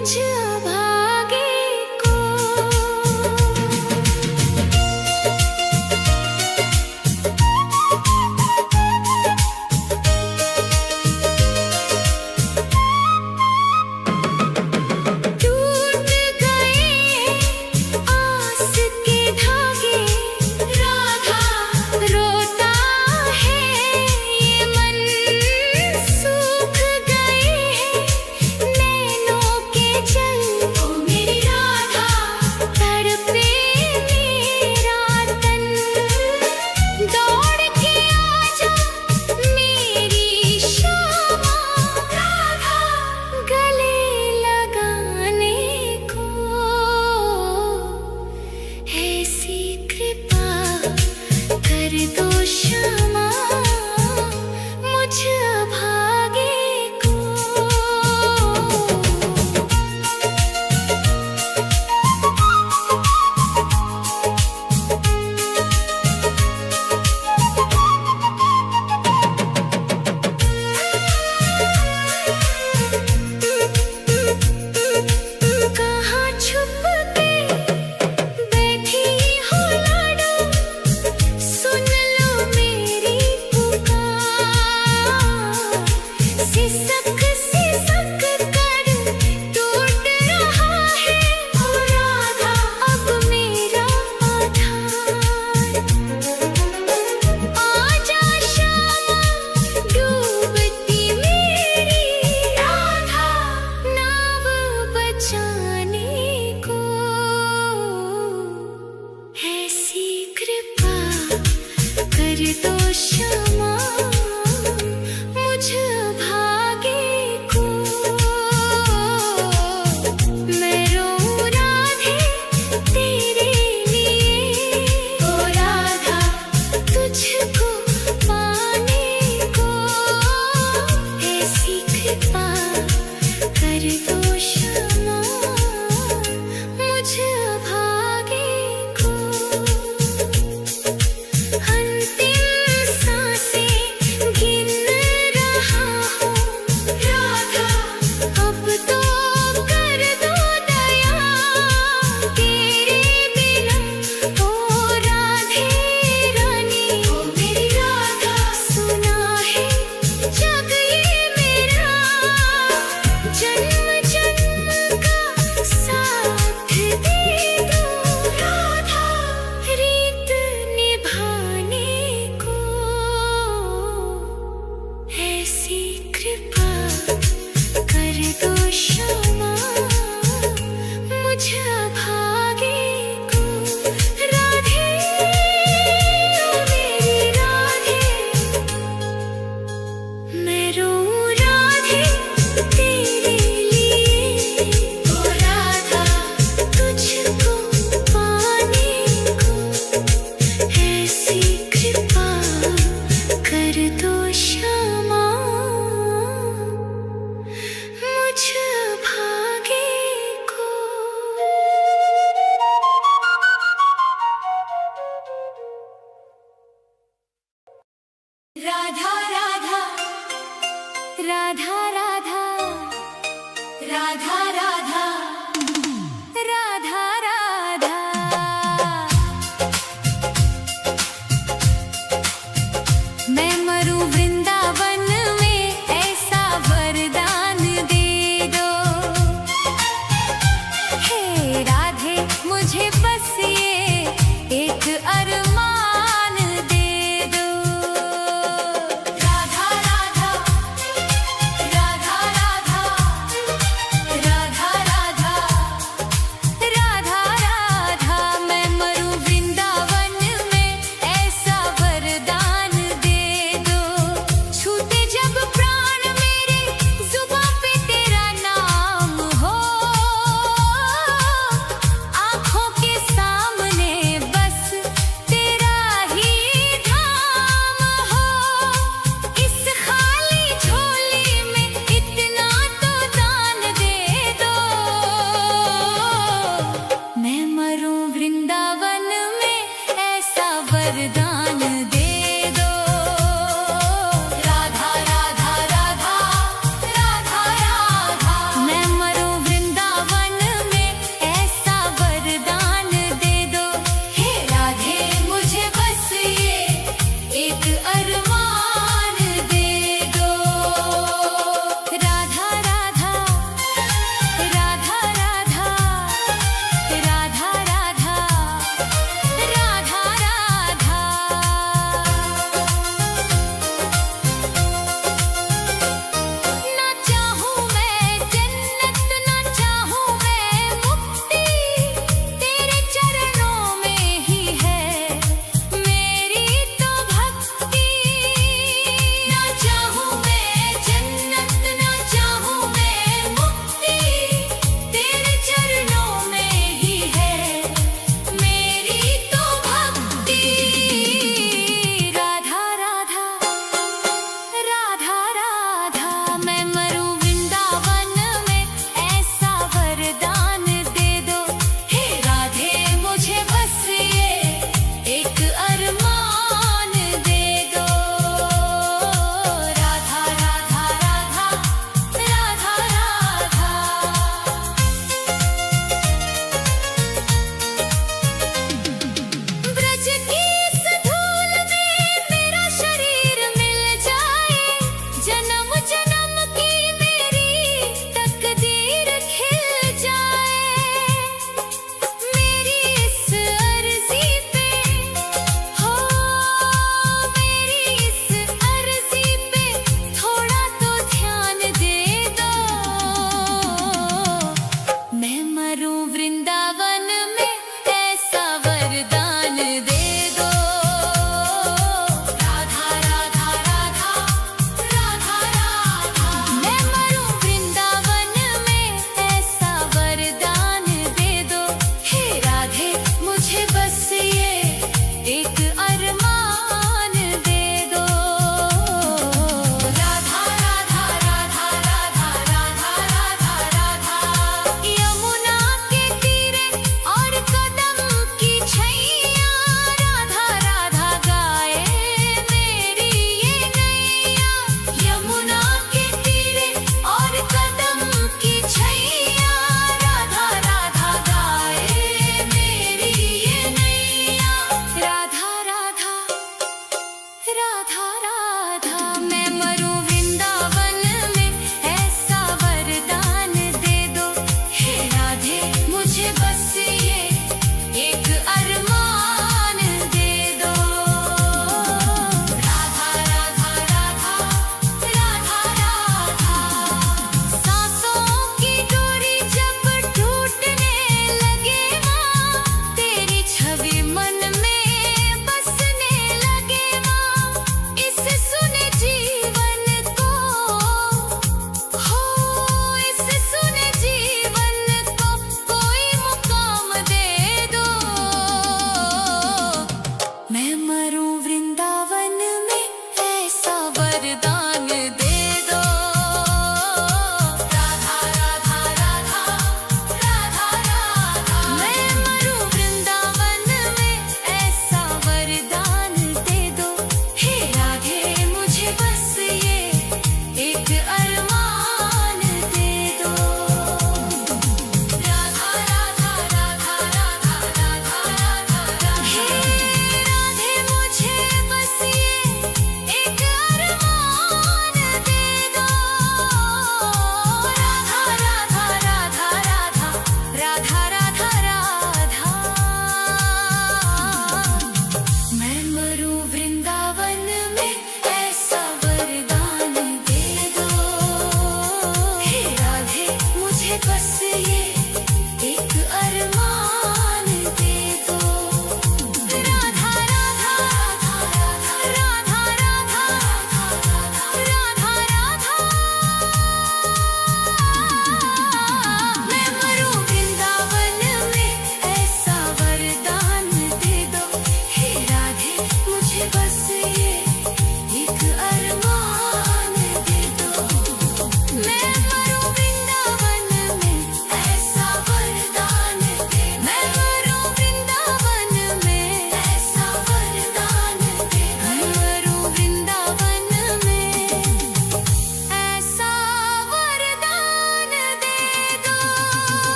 मुझ अभागे को। टूट गए आस के धागे, राधा रोता है ये मन। सूख गए हैं नैनों के जल,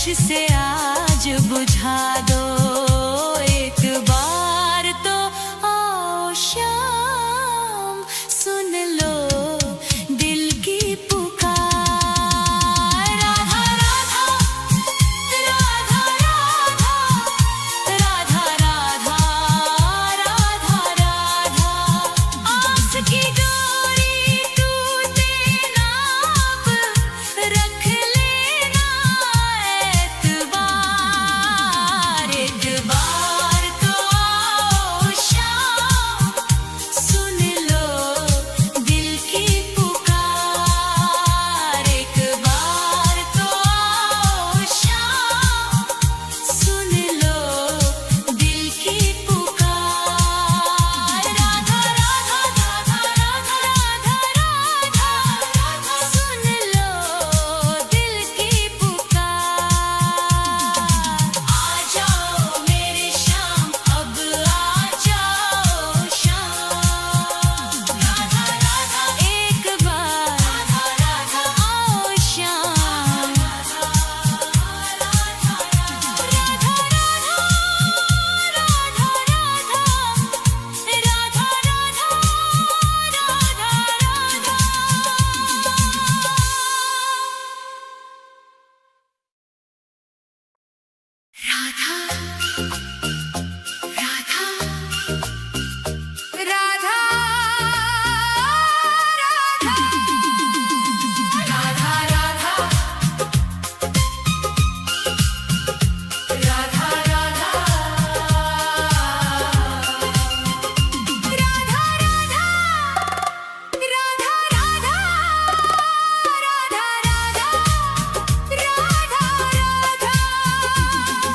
होश से आज बुझा दो एक बार तो आओ शाम सुन लो दिल की पुकार राधा राधा राधा राधा राधा राधा राधा आस की डोरी टूटे ना अब रख लेना एतबार एक बार तो आओ शाम सुन लो दिल की पुकार एक बार तो आओ शाम सुन लो दिल की पुकार राधा राधा राधा राधा राधा राधा सुन लो दिल की पुकार आ जाओ मेरे शाम अब आ जाओ शाम राधा राधा एक बार राधा राधा आओ शाम राधा राधा राधा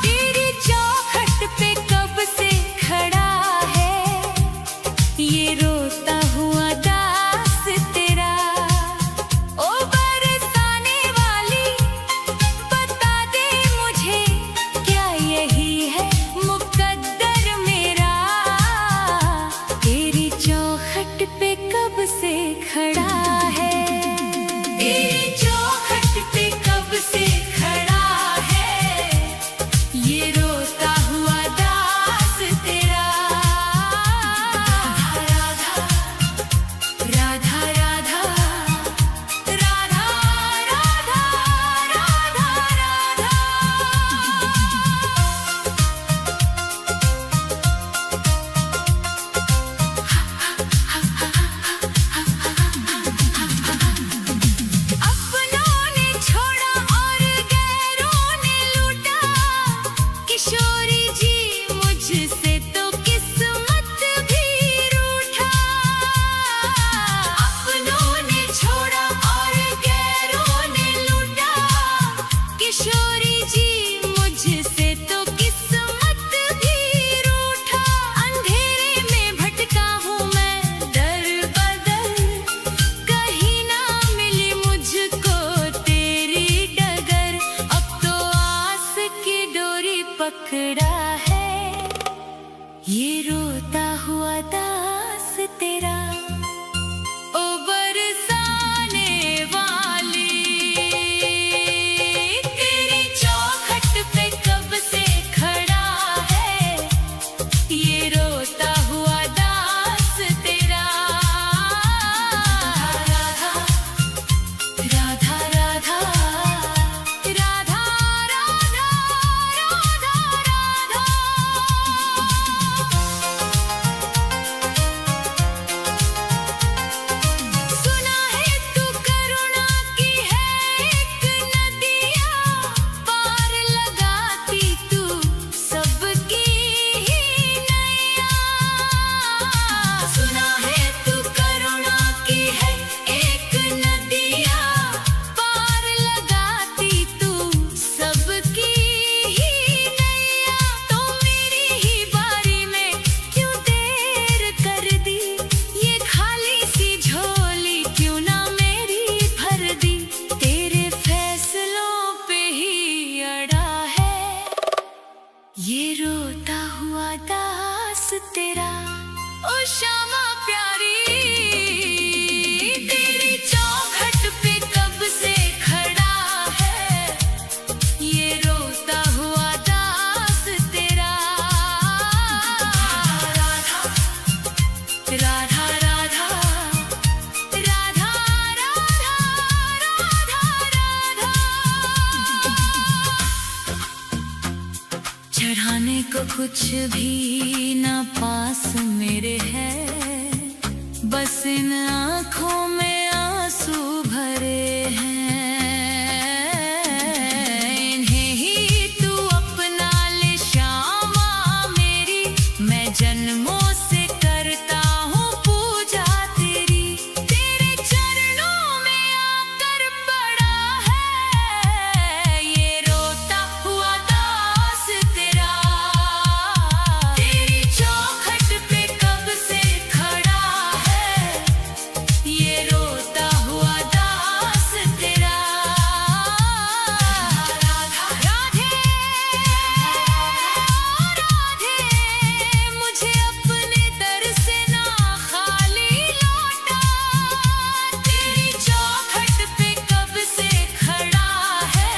तेरी चौखट पे कब से खड़ा है ये रोता हुआ दास तेरा ओ बरसाने वाली बता दे मुझे क्या यही है मुकद्दर मेरा तेरी चौखट पे कब से खड़ा है तेरी चौखट पे कब से खड़ा है ये रोता हुआ दास तेरा राधा राधा राधा राधा राधा राधा राधा अपनों ने छोड़ा और गैरों ने लूटा किशोरी जी मुझसे तो किस्मत भी रूठा अपनों ने छोड़ा और गैरों ने लूटा किशोरी जी मुझसे तो किस्मत भी रूठा अंधेरे में भटका हूँ मैं दर बदर कहीं ना मिली मुझको तेरी डगर अब तो आस की डोरी पकड़ा है ये रोता हुआ दास तेरा ओ बरसाने वाली तेरी चौखट पे कब से खड़ा है ये रोता हुआ दास तेरा राधा राधा राधा राधा राधा राधा राधा चढ़ाने को कुछ भी ना पास मेरे है, बस इन आँखों में आंसू भरे हैं। इन्हें ही तू अपना ले श्यामा मेरी, मैं जन्मों से करता हूँ पूजा तेरी। तेरे चरणों में आकर पड़ा है ये रोता हुआ दास तेरा। तेरी चौखट पे कब से खड़ा है ये रोता हुआ दास तेरा। राधा राधे राधे, मुझे अपने दर से ना खाली लौटा। तेरी चौखट पे कब से खड़ा है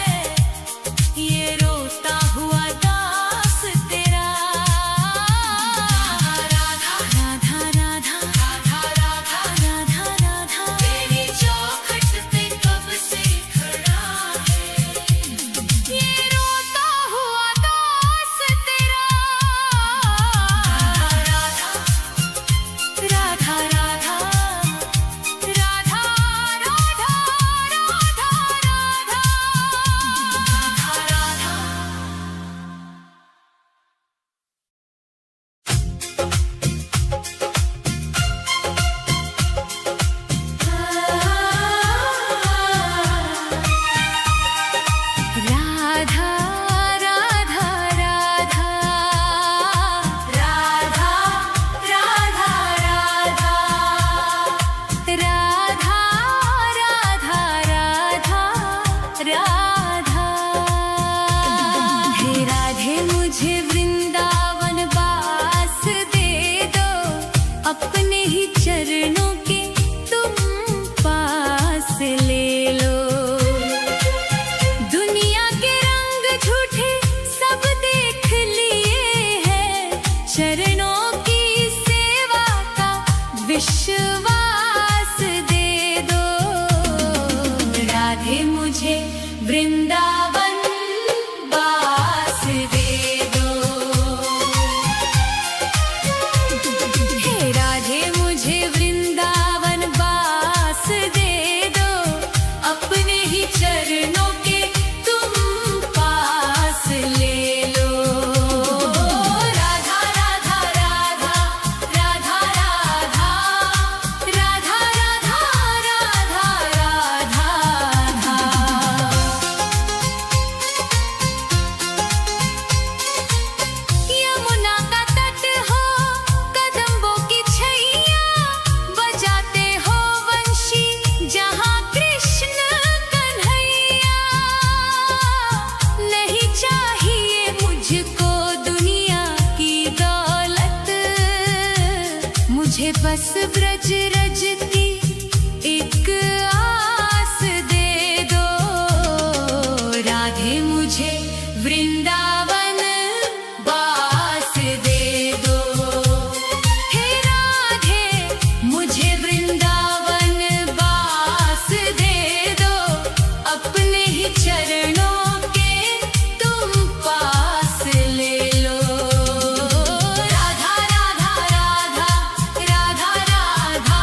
ये रोता हुआ दास तेरा। राधा राधा राधा राधा राधा राधा राधा, तेरी चौखट पे कब से खड़ा है ये रोता हुआ दास तेरा। राधा राधा राधा राधा राधा राधा राधा राधा राधा राधा राधा राधा राधा राधा। हे राधे मुझे वृंदावन वास दे दो, अपने ही चरणों के तुम पास ले लो। दुनिया के रंग झूठे सब देख लिए हैं, चरणों की सेवा का विश्वास दे दो। राधे मुझे वृंदावन वास दे दो। हे राधे मुझे वृंदावन वास दे दो, अपने ही चरणों के तुम पास ले लो। राधा राधा राधा राधा राधा राधा राधा राधा राधा। यमुना का तट हो, कदम्बों की छैया, बजाते हो वंशी जहाँ कृष्ण कन्हैया। नहीं चाहिए मुझको दुनिया की दौलत, मुझे बस ब्रज रज की एक आस दे दो। राधे मुझे वृंदावन वास दे दो। हे राधे मुझे वृंदावन वास दे दो, अपने ही चरणों के तुम पास ले लो। राधा राधा राधा राधा राधा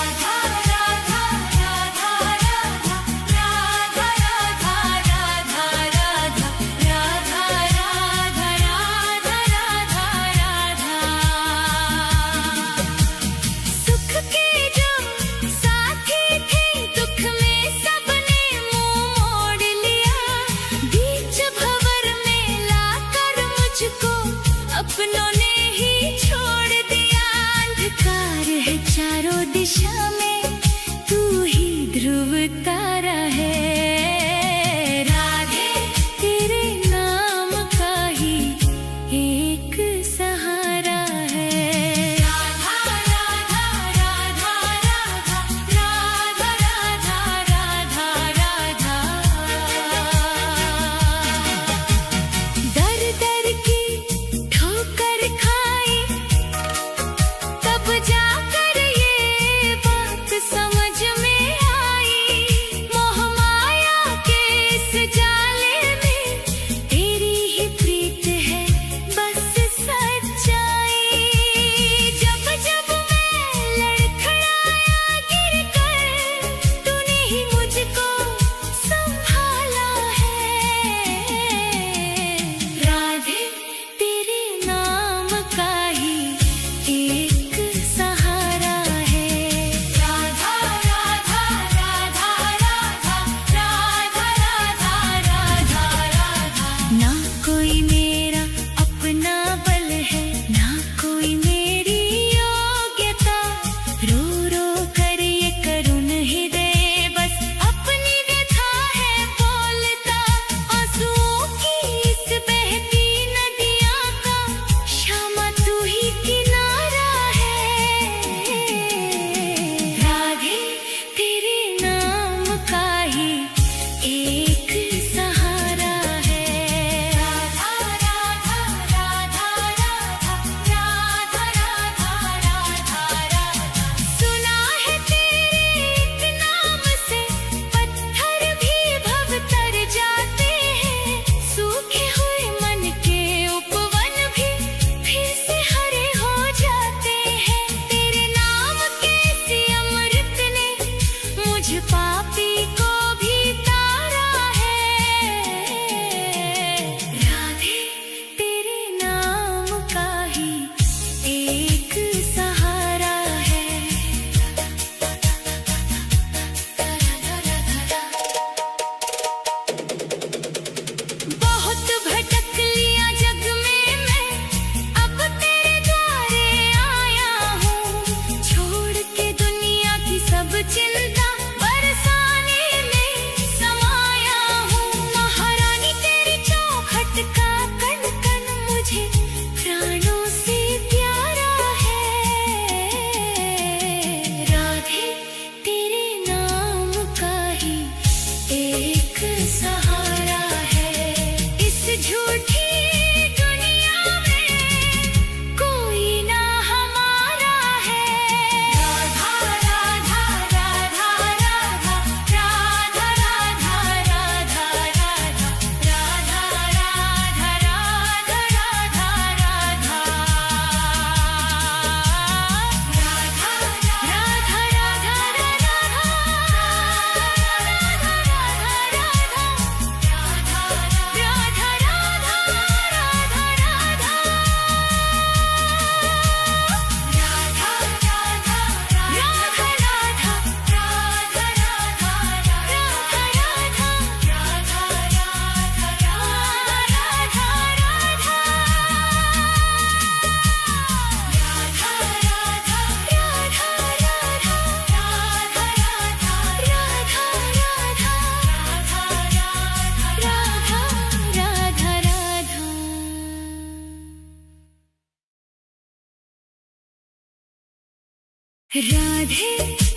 राधे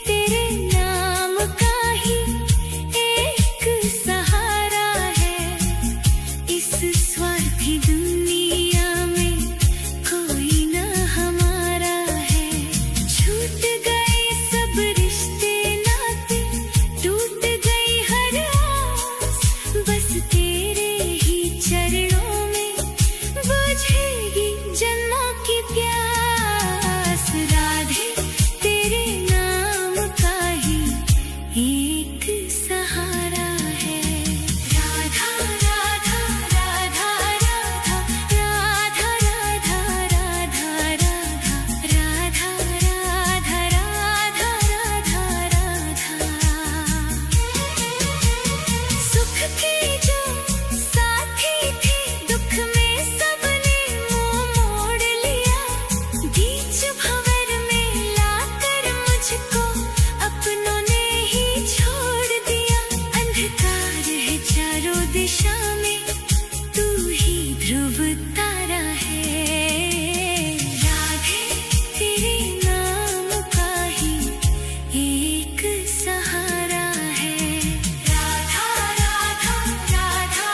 तेरे नाम का ही एक सहारा है, इस स्वार्थी दुनिया में कोई न हमारा है। छूट गए सब रिश्ते नाते, टूट गई हर आस, बस तेरे ही चरणों में बुझेगी जन्मों की प्यास। राधे तेरे नाम का ही एक सहारा है। राधा राधा राधा राधा राधा राधा राधा राधा राधा राधा राधा राधा। सुख के जो साथी थे, दुख में सबने मुंह मोड़ लिया। बीच भंवर में लाकर मुझको अपनों ने ही छोड़ दिया। अंधकार है चारों दिशा में, तू ही ध्रुव तारा है। राधे तेरे नाम का ही एक सहारा है। राधा राधा राधा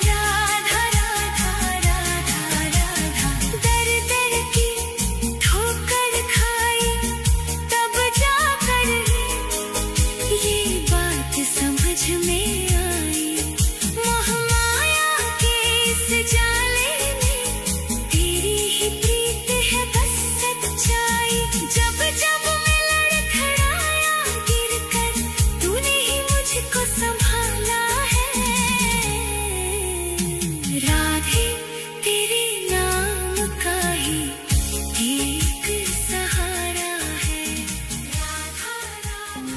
राधा राधा राधा राधा। दर दर की ठोकर खाई तब जाकर ये बात समझ में आई। मोह माया के इस जाले में तेरी ही प्रीत है बस सच्चाई। जब जब मैं लड़खड़ाया गिरकर, तूने ही मुझको संभाला है। राधे तेरे नाम का ही एक सहारा है। राधा राधा।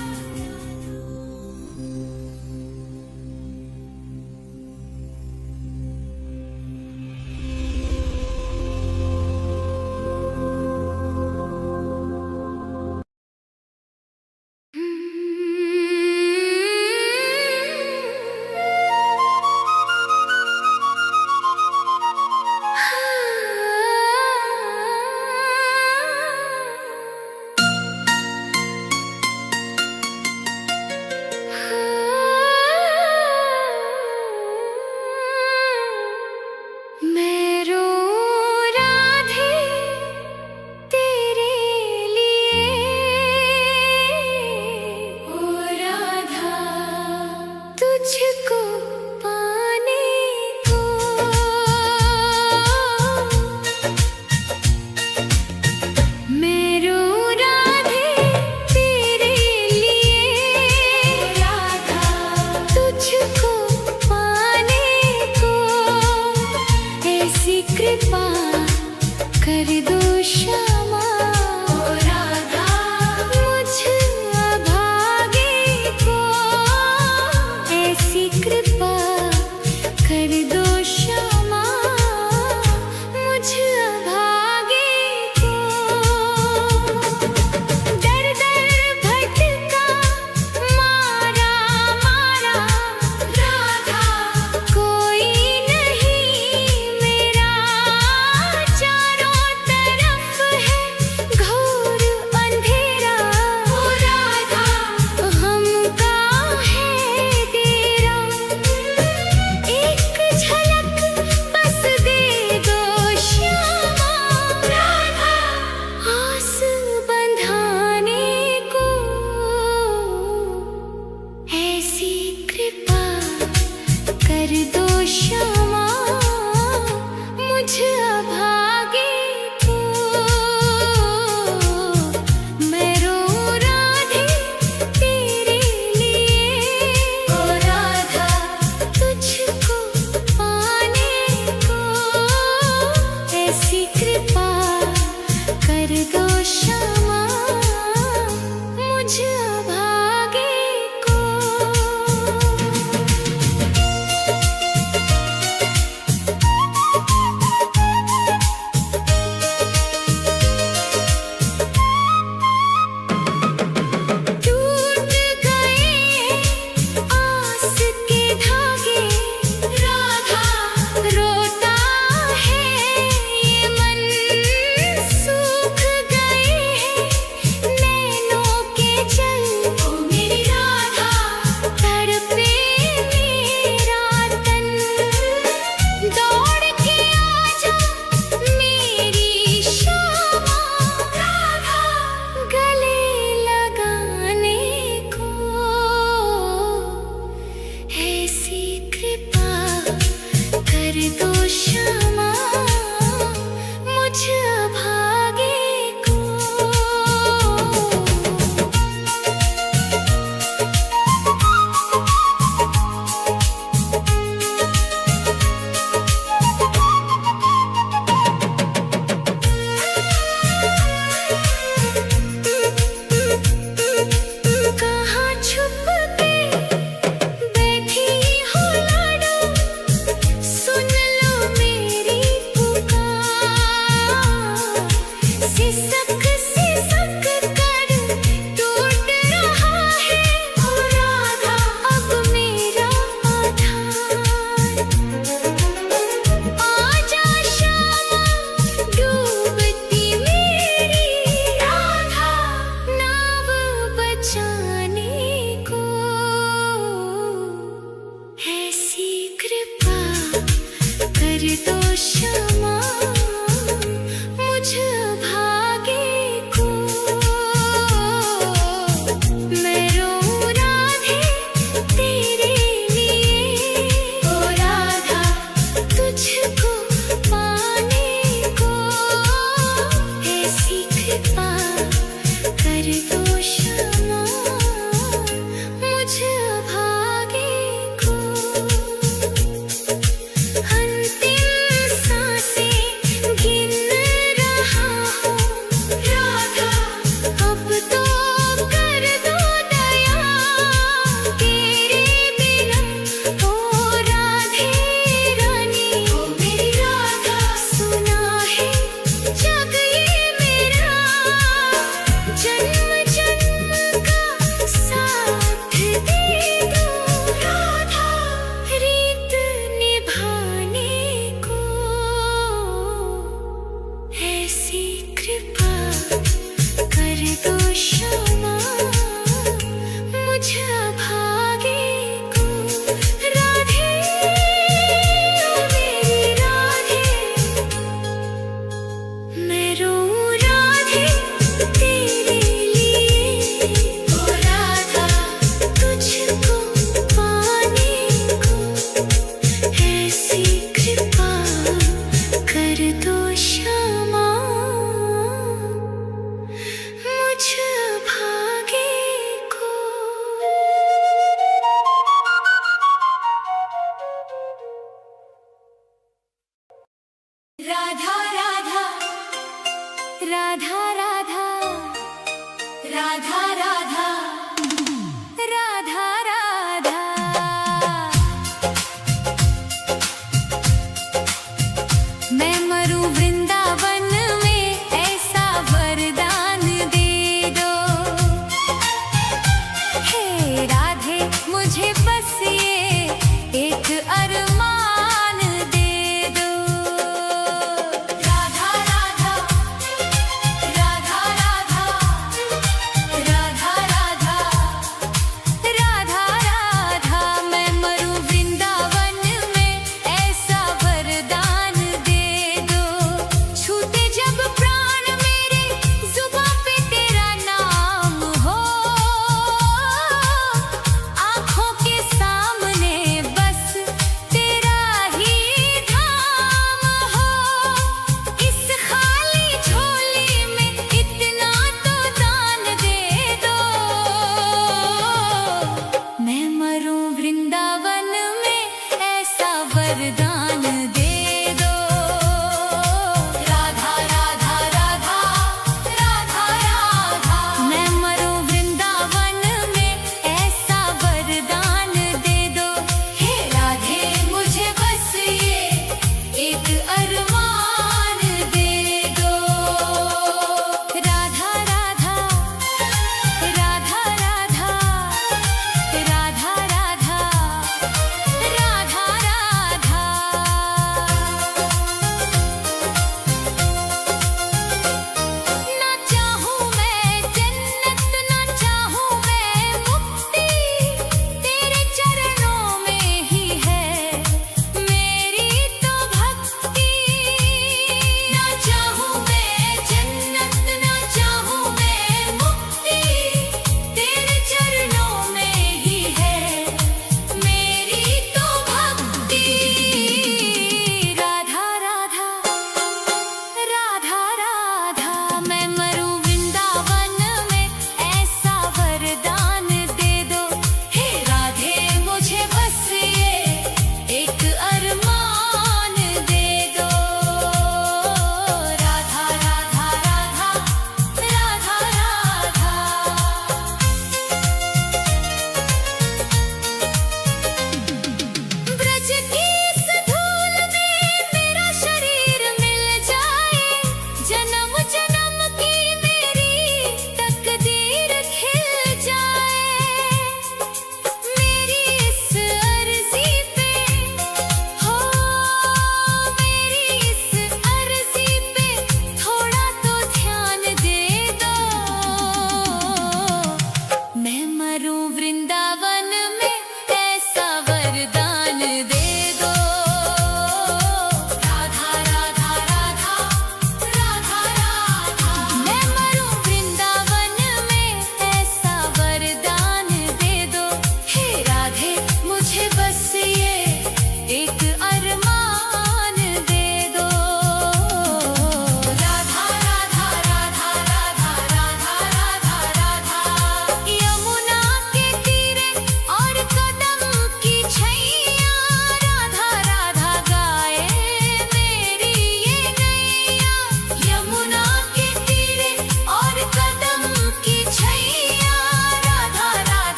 मैं रो राधे तेरे लिए, ओ राधा तुझको पाने को। मैं रो राधे तेरे लिए, राधा तुझको पाने को। ऐसी कृपा कर दो श्यामा, ओ राधा मुझ अभागे को। ऐसी कृपा कर दो श्यामा, मुझ अभागे को। दर दर भटका मारा मारा राधा, कोई नहीं मेरा। चारों तरफ है घोर अंधेरा, ओ राधा हमका है डेरा। एक झलक बस दे दो श्यामा, राधा आस बंधाने को। ऐसी कृपा कर दो श्यामा, मुझ अभागे को। मैं रो राधे तेरे लिए, ओ राधा तुझको पाने को। ऐसी कृपा कर दो श्यामा, मुझ अभागे को। सिसक सिसक कर टूट रहा है ओ राधा अब मेरा आधार। आजा श्यामा डूबती मेरी राधा नाव बचाने को। ऐसी कृपा कर दो क्षमा मुझ भागे को। मैं रोऊं राधे तेरे लिए ओ राधा तुझको पाने को। ऐसी कृपा कर दो क्षमा मुझ भागे को। अंतिम सांसें गिन रहा हूँ राधा अब तो कर दो दया तेरे बिना ओ राधे रानी ओ मेरी राधा। सुना है जग ये मेरा जन्म जन्म का साथ दे दो राधा रीत निभाने को। ऐसी कृपा कर दो क्षमा मुझ भागे को। राधे ओ मेरी राधे मैं रोऊं राधे तेरे लिए ओ राधा तुझको पाने को। ऐसी कृपा कर दो क्षमा मुझ भागे को। राधा राधा राधा राधा राधा राधा राधा राधा। मैं मरूं वृंदावन में ऐसा वरदान दे दो। हे राधे मुझे बस ये एक अरमान दे दो। राधा राधा राधा राधा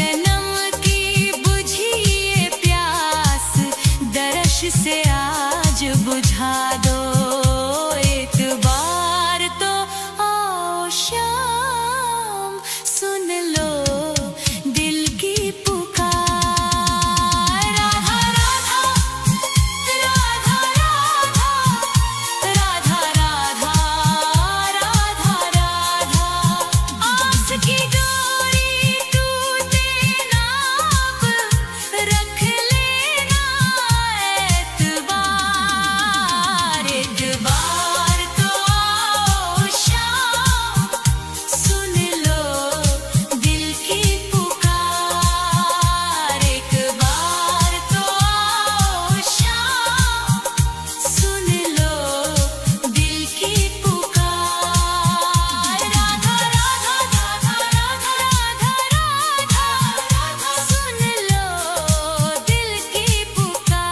जन्म की बुझी ये प्यास दर्श से आज बुझा दो। एक बार तो आओ शाम, सुन लो दिल की पुकार। राधा राधा राधा राधा राधा राधा राधा। आस की डोरी टूटे ना अब, रख लेना एतबार। एक बार तो आओ शाम, सुन लो दिल की पुकार। एक बार तो आओ शाम, सुन लो दिल की पुकार। राधा राधा राधा राधा राधा राधा, सुन लो दिल की पुकार।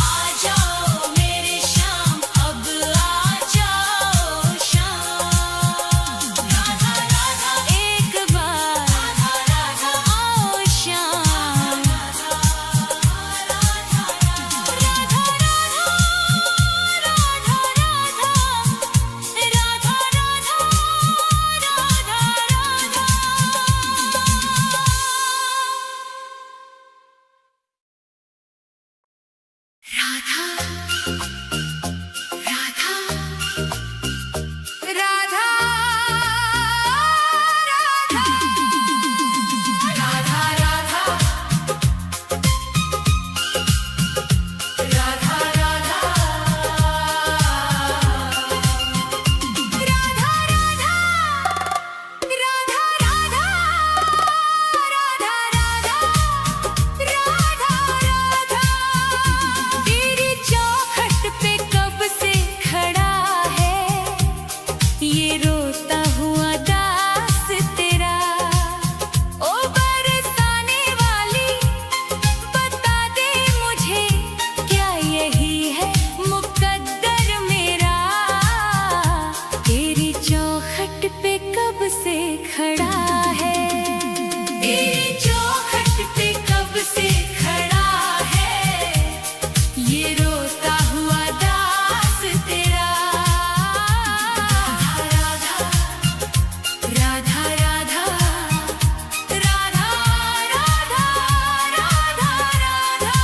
आ जाओ मेरे शाम, अब आ जाओ शाम। राधा राधा एक बार, राधा राधा आओ शाम। राधा राधा राधा तेरी चौखट पे कब से खड़ा है ये रोता हुआ दास तेरा। ओ बरसाने वाली बता दे मुझे, क्या यही है मुकद्दर मेरा। तेरी चौखट पे कब से खड़ा है, तेरी चौखट पे कब से खड़ा है ये रोता हुआ दास तेरा। राधा राधा राधा राधा राधा राधा राधा।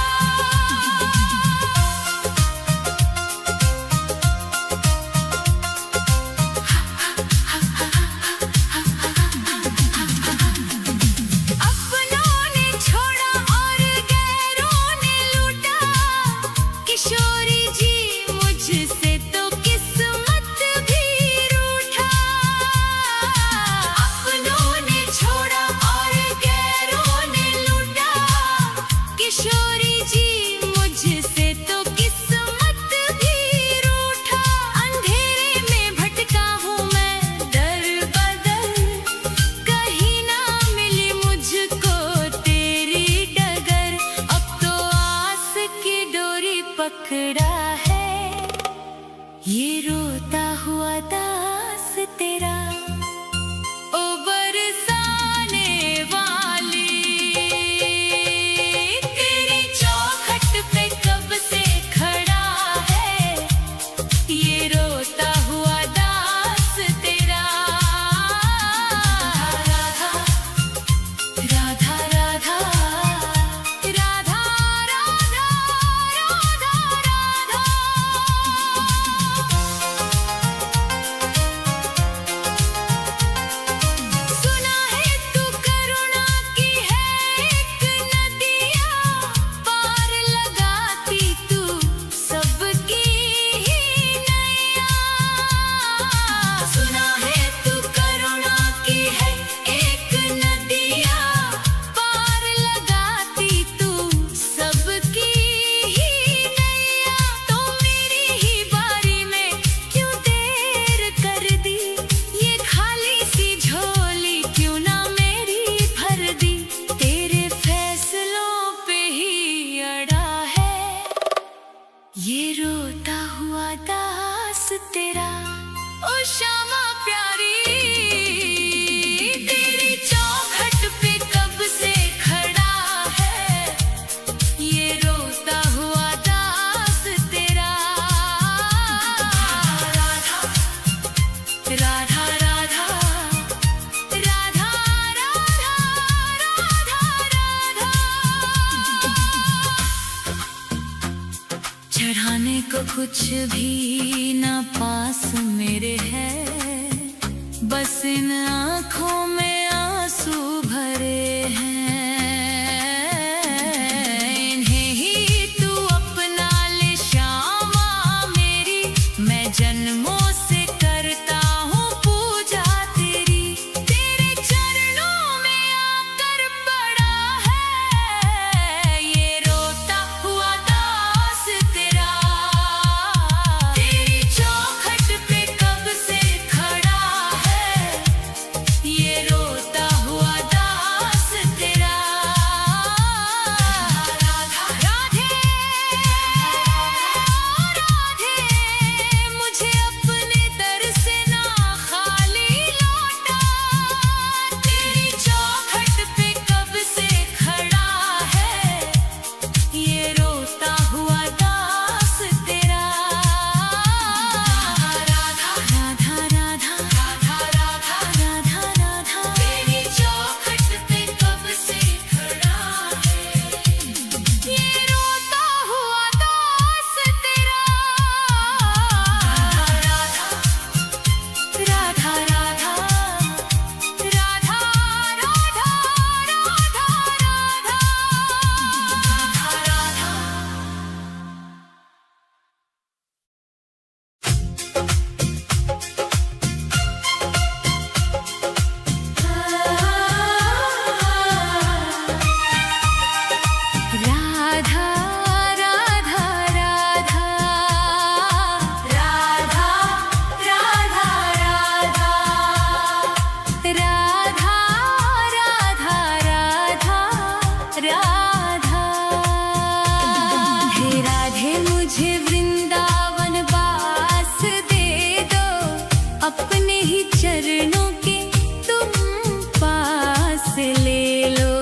कुछ भी ना पास मेरे है, बस इन आँखों में आंसू भरे हैं। इन्हें ही तू अपना ले श्यामा मेरी, मैं जन्मों से करता हूँ पूजा तेरी। तेरे चरणों में आकर पड़ा है ये रोता हुआ दास तेरा। तेरी चौखट पे कब से खड़ा है ये रोता हुआ दास तेरा। राधा राधे राधे, मुझे अपने दर से ना खाली लौटा। तेरी चौखट पे कब से खड़ा है ये रोता हुआ दास तेरा। राधा राधा राधा राधा राधा राधा राधा, तेरी चौखट पे कब से खड़ा है ये रोता हुआ दास तेरा। राधा राधा राधा राधा राधा राधा राधा राधा राधा राधा राधा राधा राधा राधा। हे राधे मुझे वृंदावन वास दे दो, अपने ही चरणों के तुम पास ले लो।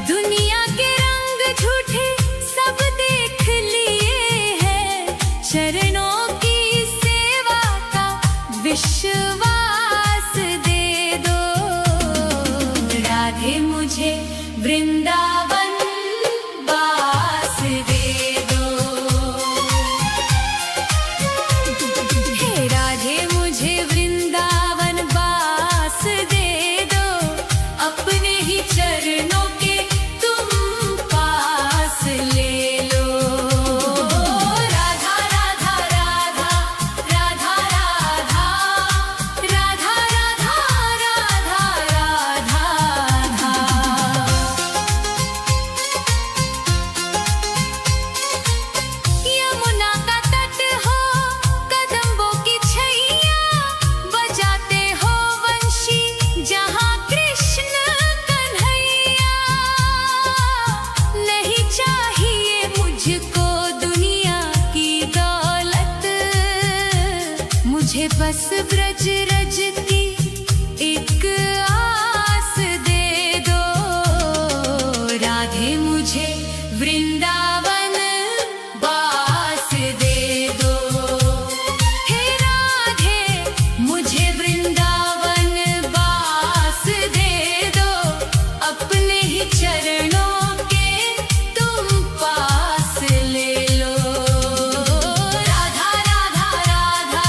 दुनिया के रंग झूठे सब देख लिए हैं, चरणों की सेवा का विश्वास दे दो। राधे मुझे वृंदावन वास दे दो। हे राधे मुझे वृंदावन वास दे दो, अपने ही चरणों के तुम पास ले लो। राधा राधा राधा राधा राधा राधा राधा राधा राधा राधा। यमुना का तट हो कदम्बों की छैया, बजाते हो वंशी जहाँ कृष्ण कन्हैया। नहीं चाहिए मुझको दुनिया की दौलत, मुझे बस ब्रज रज की एक आस दे दो। राधे मुझे वृंदावन वास दे दो। हे राधे मुझे वृंदावन वास दे दो, अपने ही चरणों के तुम पास ले लो। राधा राधा राधा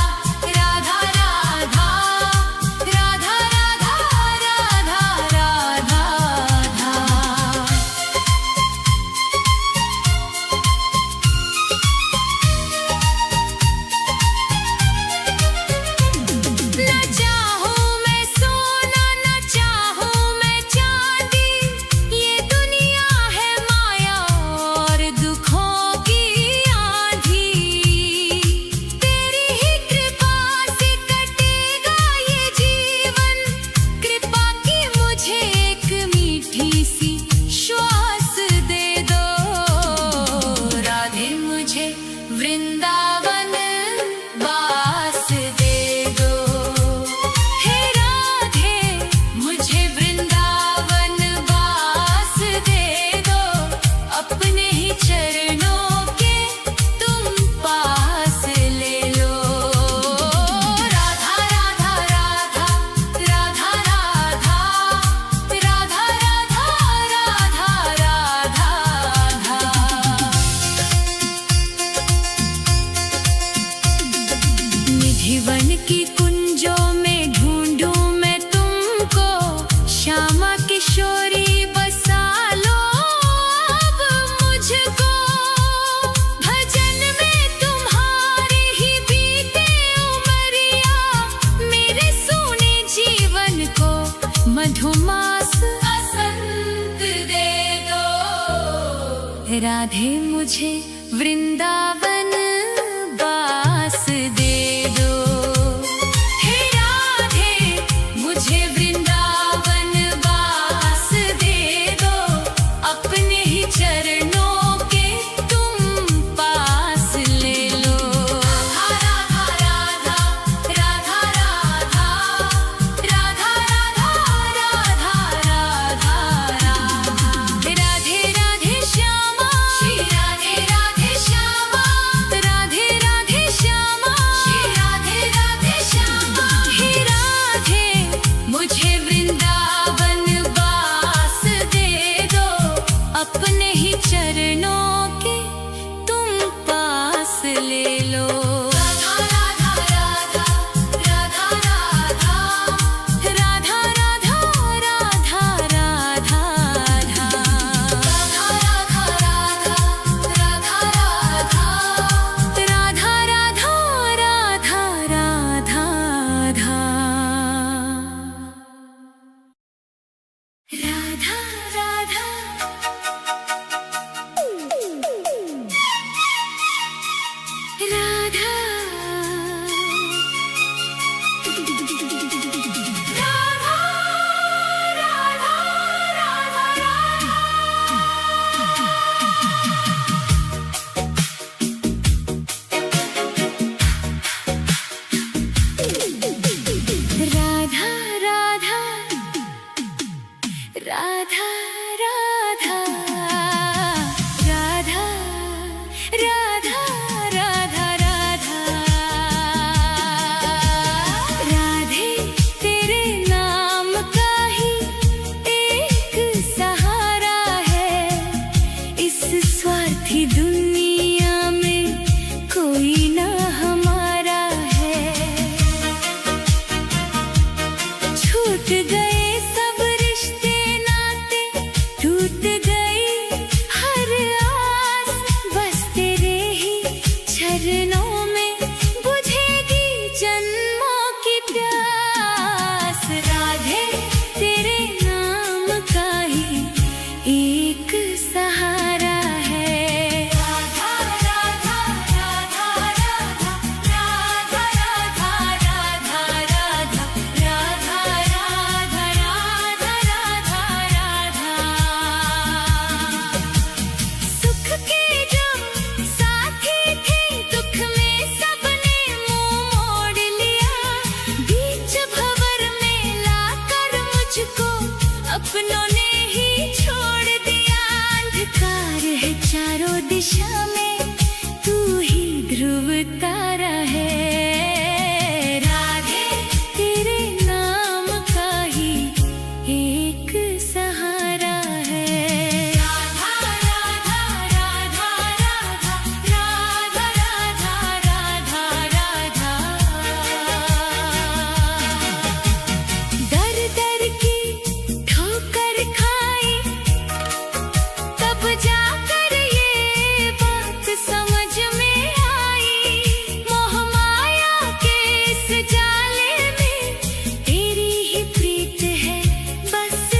राधा राधा श्यामा किशोरी बसा लो अब मुझको, भजन में तुम्हारी ही बीते उमरिया, मेरे सोने जीवन को मधुमास बसंत दे दो। राधे मुझे वृंदावन बास दे दो, हे राधे मुझे वृंदावन बास दे दो, अपने ही चरणों के तुम पास ले लो। राधा राधा राधा राधा राधा राधा राधा राधा, राधे राधे श्यामा, श्री राधे राधे श्यामा, राधे राधे श्यामा, श्री राधे राधे श्यामा। हे राधे मुझे वृंदावन बास दे दो, अपने ही चरणों के तुम पास ले लो। राधा राधा राधा राधा राधा राधा राधा राधा राधा राधा राधा राधा राधे तेरे नाम का ही एक सहारा है, इस स्वार्थी दुनिया में कोई ना हमारा है। छूट गए सब रिश्ते नाते, टूट गई हर आस, बस तेरे ही चरणों में बुझेगी जन्मों की प्यास। राधे तेरे नाम का ही एक सहारा है। राधा राधा राधा राधा राधा राधा राधा राधा राधा राधा राधा राधा। सुख के जो साथी थे, दुख में सबने मुंह मोड़ लिया, बीच भंवर में लाकर मुझको अपनों ने ही छोड़ दिया। अंधकार है चारों दिशा में, तू ही ध्रुव तारा है। राधे तेरे नाम का ही एक सहारा है। राधा राधा राधा राधा राधा राधा राधा राधा। दर दर की ठोकर खाई, तब जाकर ये बात समझ में आई, मोह माया के इस जाले में तेरी ही प्रीत है बस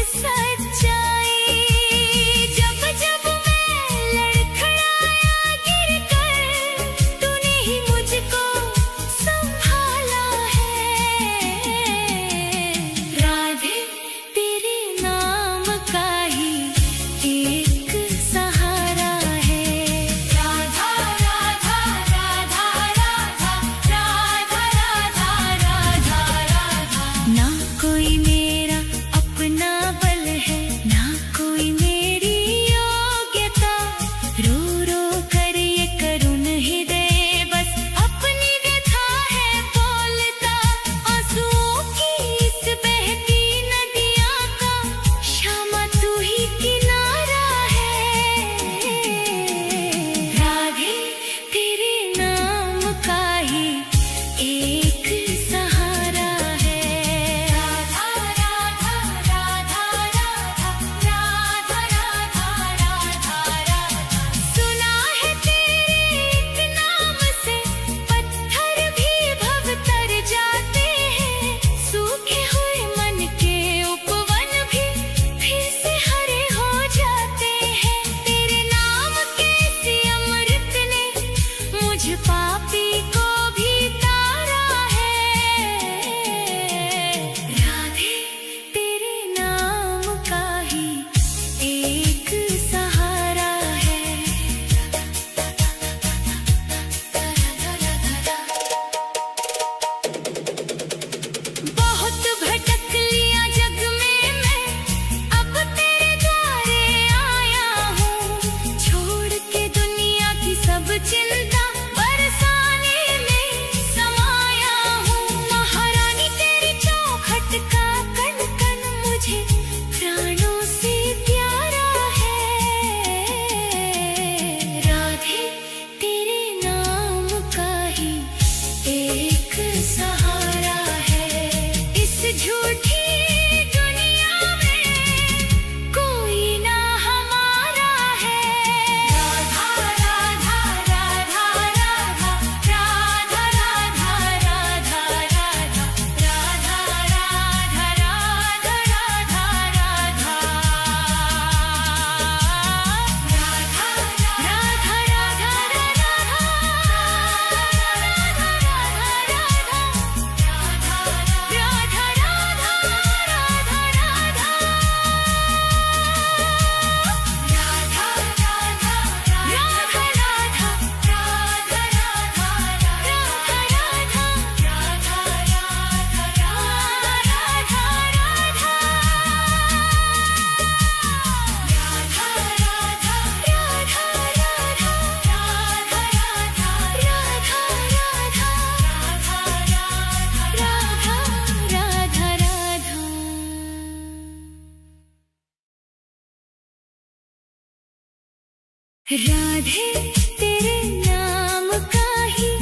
राधे तेरे नाम का ही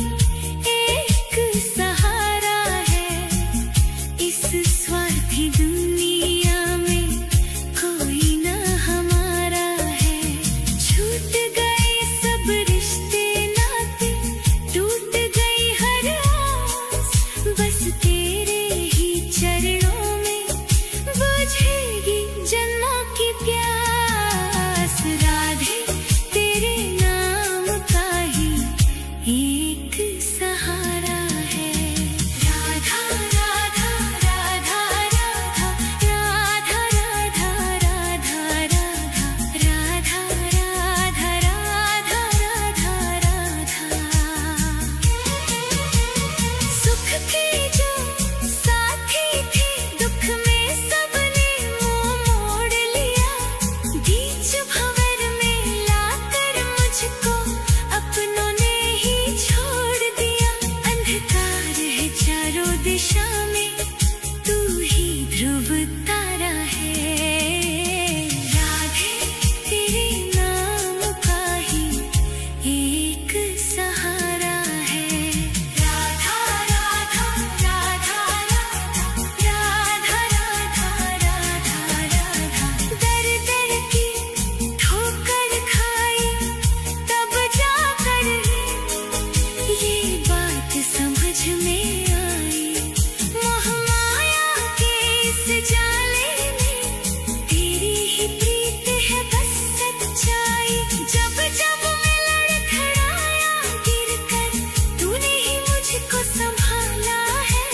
एक सहारा है, इस स्वार्थी दुनिया में कोई ना हमारा है। छूट गए सब रिश्ते नाते, टूट गई हर आस, बस तेरे ही चरणों में बुझेगी जन्मों की प्यास। राधे तेरे नाम का ही एक सहारा है। राधा राधा राधा राधा राधा राधा राधा राधा राधा राधा राधा राधा। सुख के जो साथी थे, दुख में सबने मुंह मोड़ लिया। बीच भंवर में लाकर मुझको अपनों ने ही छोड़ दिया। अंधकार है चारों दिशा में, तू ही ध्रुव तारा है। राधे तेरे नाम का ही एक सहारा है। राधा राधा राधा राधा राधा राधा राधा। दर दर की ठोकर खाई तब जाकर ये बात समझ में आई। मोह माया के इस जाले में तेरी ही प्रीत है बस सच्चाई। जब जब मैं लड़खड़ाया गिरकर, तूने ही मुझको संभाला है।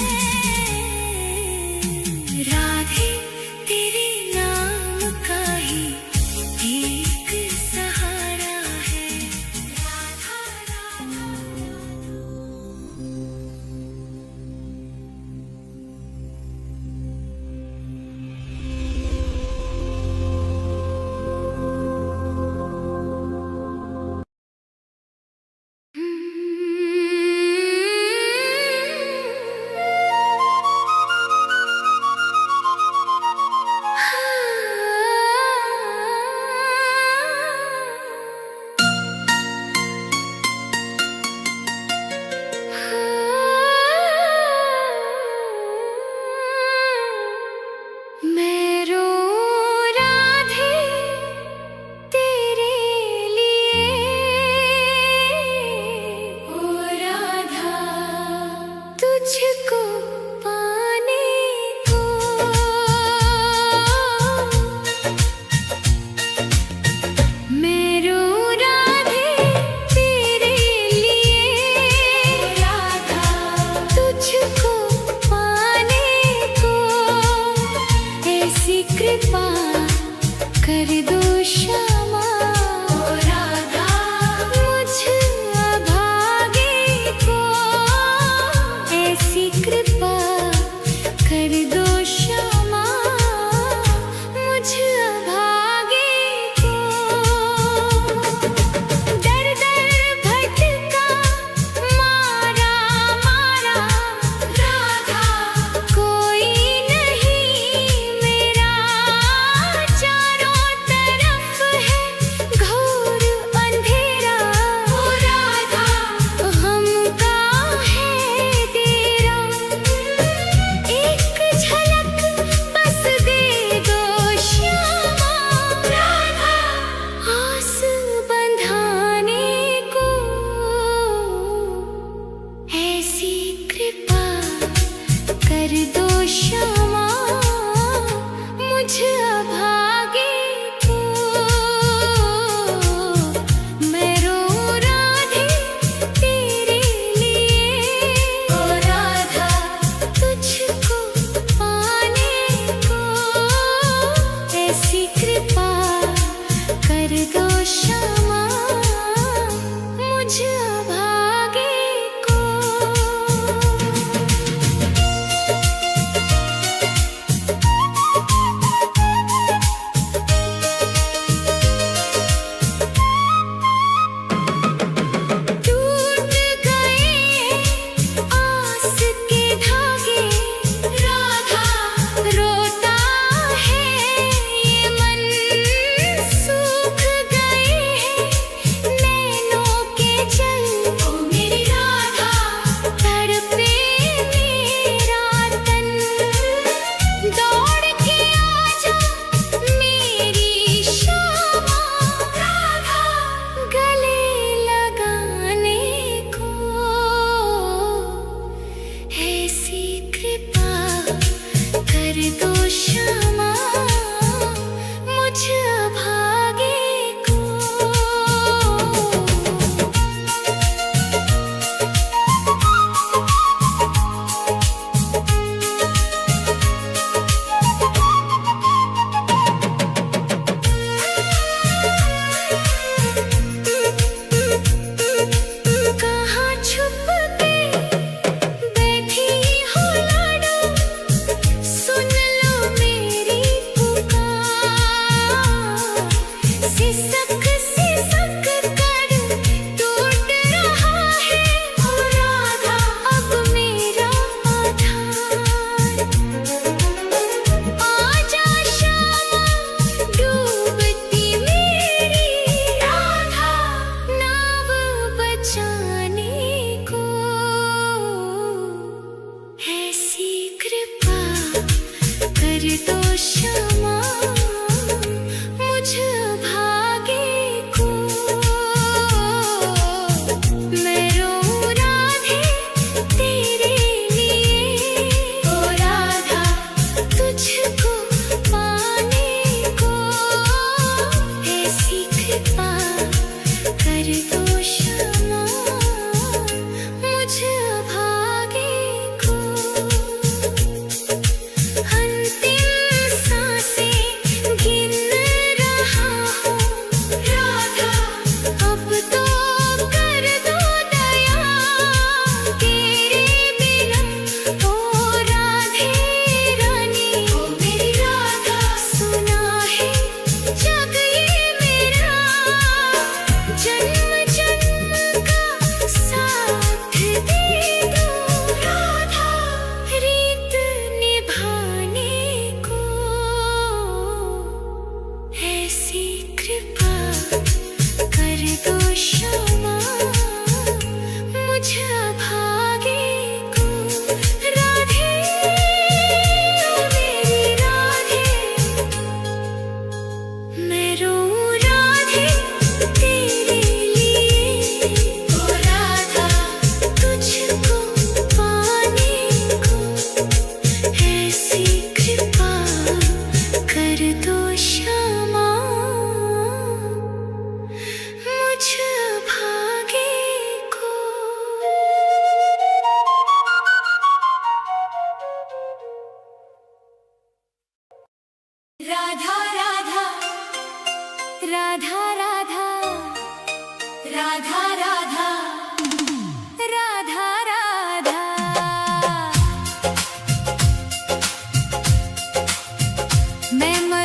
राधे तेरे नाम का ही एक सहारा है। राधा राधा। मैं रो राधे तेरे लिए, ओ राधा तुझको पाने को। मैं रो राधे तेरे लिए, राधा तुझको पाने को। ऐसी कृपा कर दो श्यामा, ओ राधा मुझ अभागे को। ऐसी कृपा कर दो श्यामा, मुझ अभागे को। दर दर भटका मारा मारा राधा, कोई नहीं मेरा चारों तरफ है।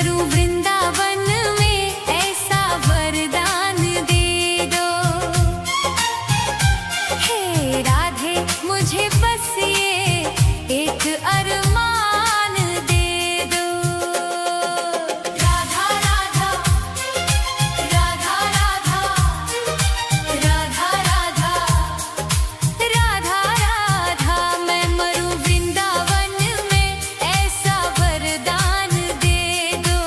मरूं वृंदावन में ऐसा वरदान दे दो। हे राधे मुझे बस ये एक अरमान दे दो। राधा राधा राधा राधा राधा राधा राधा राधा मैं मरूं वृंदावन में ऐसा वरदान दे दो।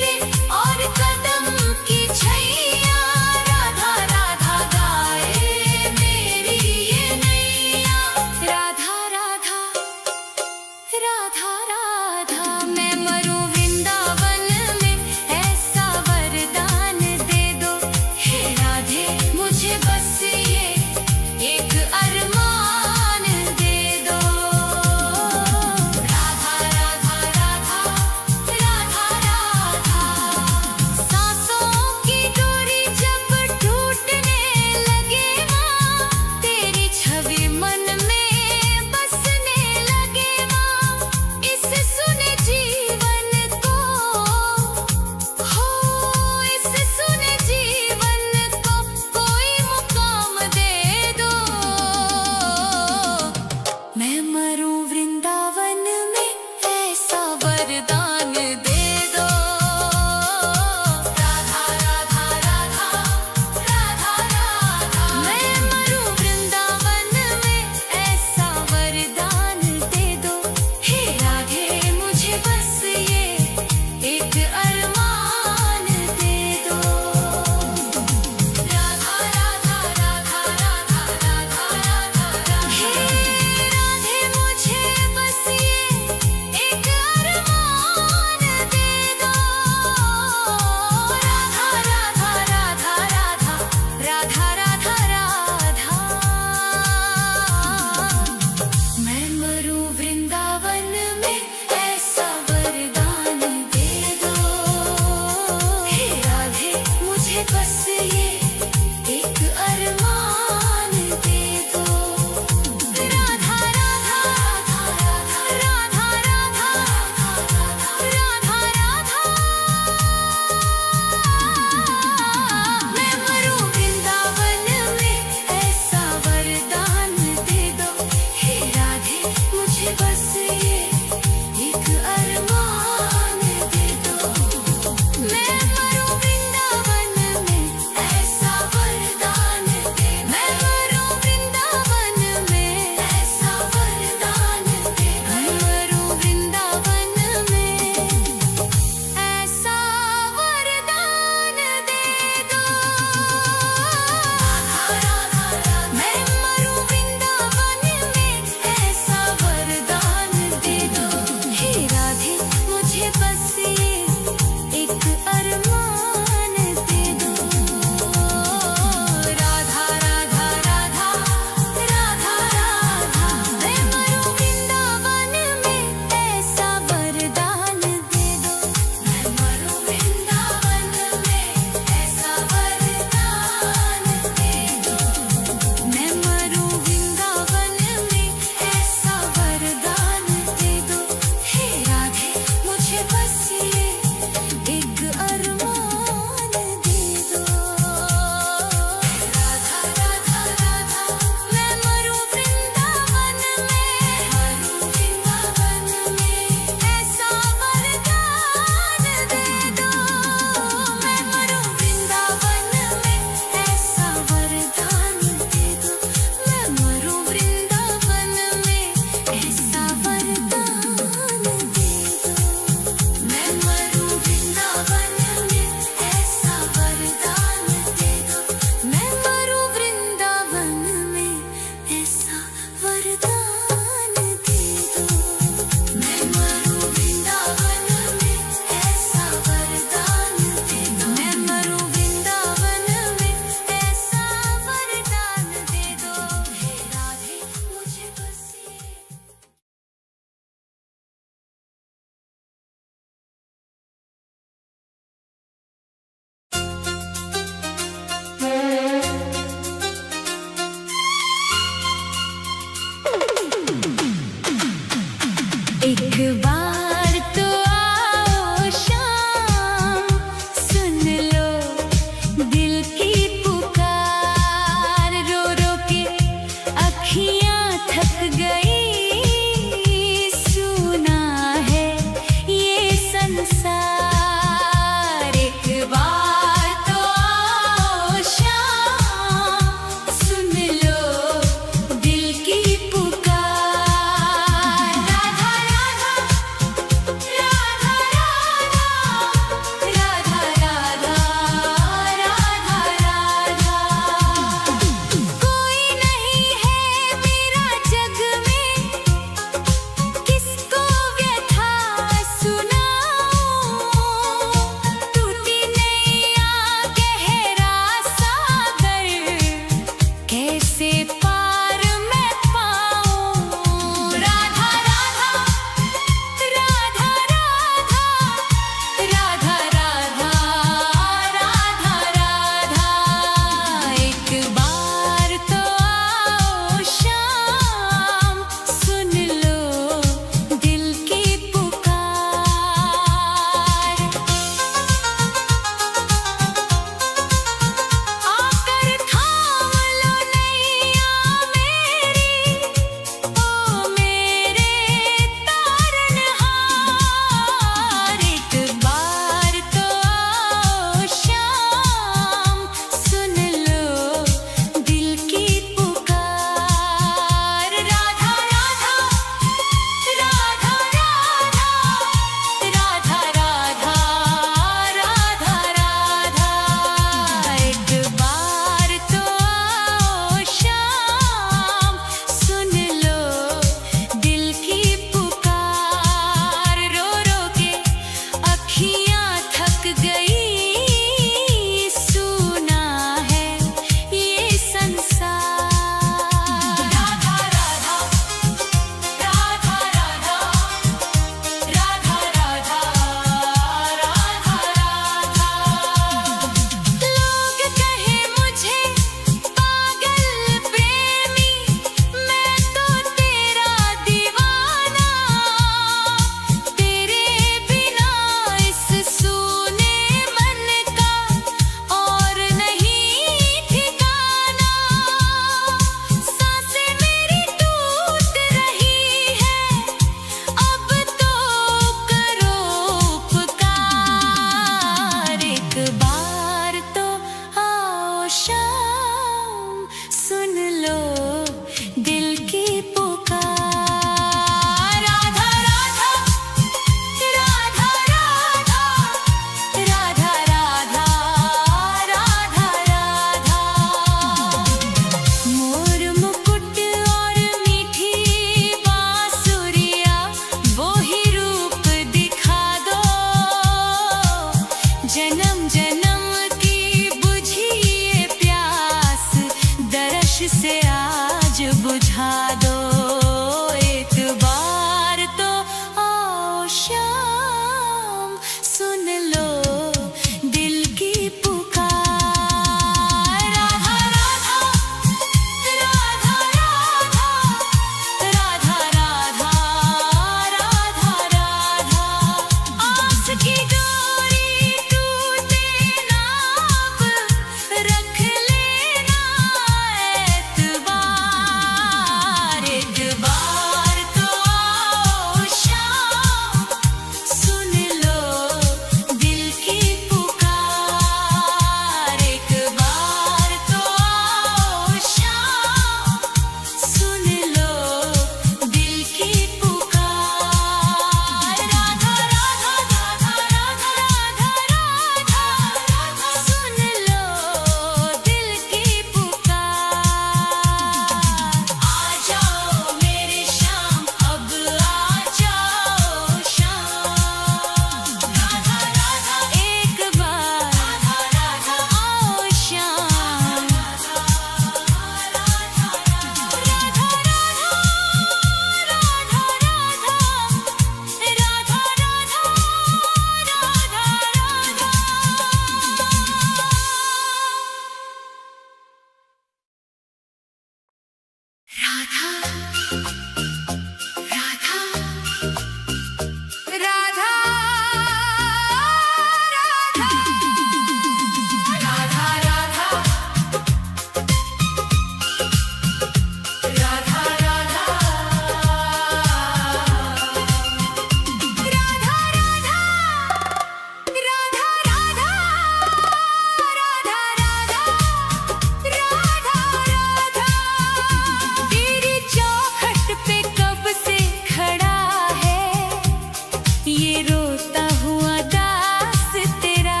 रोता हुआ दास तेरा,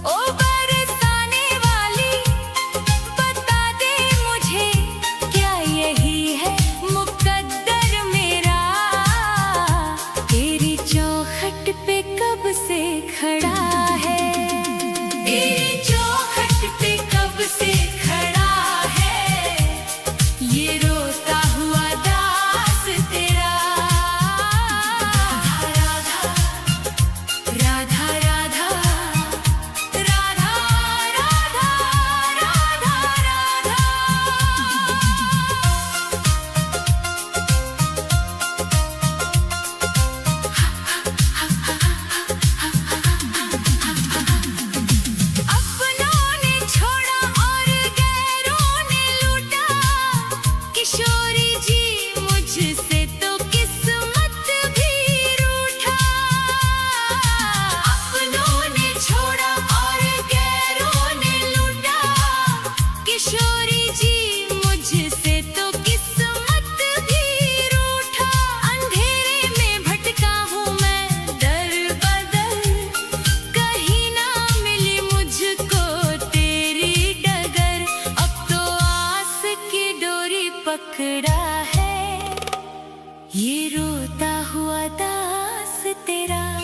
ओ बरसाने वाली बता दे मुझे, क्या यही है मुकद्दर मेरा? तेरी चौखट पे कब से खड़ा है, तेरी चौखट पे कब से खड़ा है, ये रोता हुआ दास तेरा। राधा राधा राधा राधा राधा राधा राधा। अपनों ने छोड़ा और गैरों ने लूटा, किशोरी जी मुझसे तो किस्मत भी रूठा। अपनों ने छोड़ा और गैरों ने लूटा, किशोरी जी मुझसे तो किस्मत भी रूठा। अंधेरे में भटका हूँ मैं दर बदर, कहीं ना मिली मुझको तेरी डगर। अब तो आस की डोरी पकड़ा है, ये रोता हुआ दास तेरा।